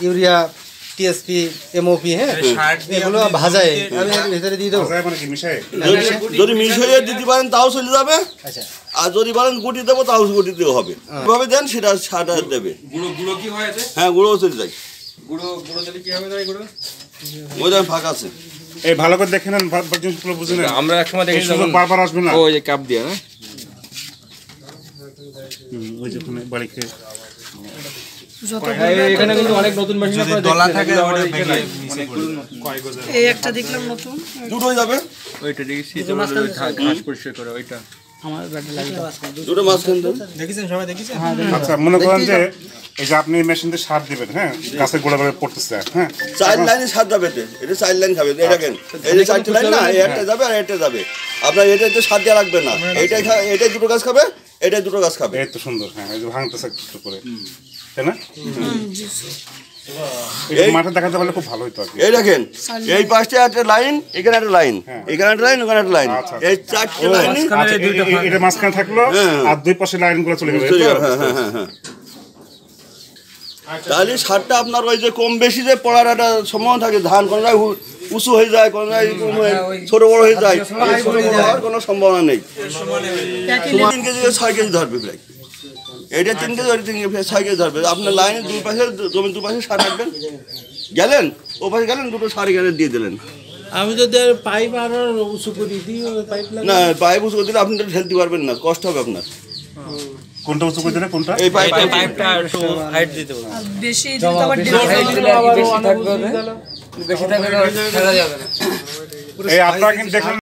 Urea TSP MOP হ্যাঁ এগুলো ভাজায় আমি ভিতরে দিয়ে দেবো যদি মিশিয়ে দিতে পারেন তাও চলে যাবে। আচ্ছা আর যদি বলেন গুটি দেবো তাও গুটি দেওয়া হবে। কিভাবে দেন সেটা সাটা দেবে। গুঁড়ো কি হয় এতে? হ্যাঁ গুঁড়ো চলে যায়। গুঁড়ো দিলে কি হবে তাই গুঁড়ো? ওই দাম ফাঁকা আছে। এই ভালো করে দেখে নেন জিনিসগুলো বুঝে নেন। আমরা একসময় দেখি বারবার আসবে না। ওই যে কাপ দিয়ে না ওই যে বাড়িতে এখানে কিন্তু অনেক নতুন মেশিন আপনারা দলা থাকে এই একটা দেখলাম নতুন দুটোই যাবে। ওইটা দেখি ঘাস পরিষ্কার করে ওইটা আমার ব্যাটারি লাগবে দুটো মাঝখানে দেন। দেখেছেন সবাই দেখেছেন আচ্ছা মনে করেন যে এই যে আপনি মেশিন দিয়ে সার দিবেন হ্যাঁ গাছের গোড়া গোড়া পড়তেছে হ্যাঁ 4 লাইনে সার যাবে এটা 4 লাইন খাবে এই দেখেন এই যে 4টি লাইন না একটা যাবে আর একটা যাবে। আপনার এটাতে সার দেওয়া লাগবে না। এটাই দুটো গাছ খাবে এটাই দুটো গাছ খাবে। এই তো সুন্দর হ্যাঁ এই যে ভাঙতেছে একটু করে তাই না এই মাঠে দেখাতে পারলে খুব ভালো হতো আর কি। এই দেখেন এই পাশে একটা লাইন এখানে একটা লাইন এখানে একটা লাইন ওখানে একটা লাইন এই 4টি লাইন এটা মাঝখানে থাকলো আর দুই পাশে লাইনগুলো চলে গেল। হ্যাঁ তাহলে সারটা আপনার ওই যে কম বেশি যে পড়ার একটা সম্ভাবনা থাকে। ধান কোনো উঁচু হয়ে যায় কোনো ছোট বড় হয়ে যায় ছোট বড় হওয়ার কোনো সম্ভাবনা নেই। 3 কেজি 6 কেজি ধরবে প্রায় এটা 3 কেজি ওই 3 কেজি 6 কেজি ধরবে। আপনার লাইনের দুই পাশে জমির দুই পাশে সার রাখবেন গেলেন ও পাশে গেলেন দুটো সার এখানে দিয়ে দিলেন। আমি যদি পাইপ আর উঁচু করে দিই পাইপ না পাইপ উঁচু করে দিলে আপনি ঢেলতে পারবেন না কষ্ট হবে আপনার। কোনটা উঁচু করে দিলে কোনটা এই পাইপটা একটু হাইট দিতে হবে বেশি যদি আবার বেশি থাকবে বেশি থাকলে ফেলা যাবে না। এই আপনারা কিন্তু দেখেন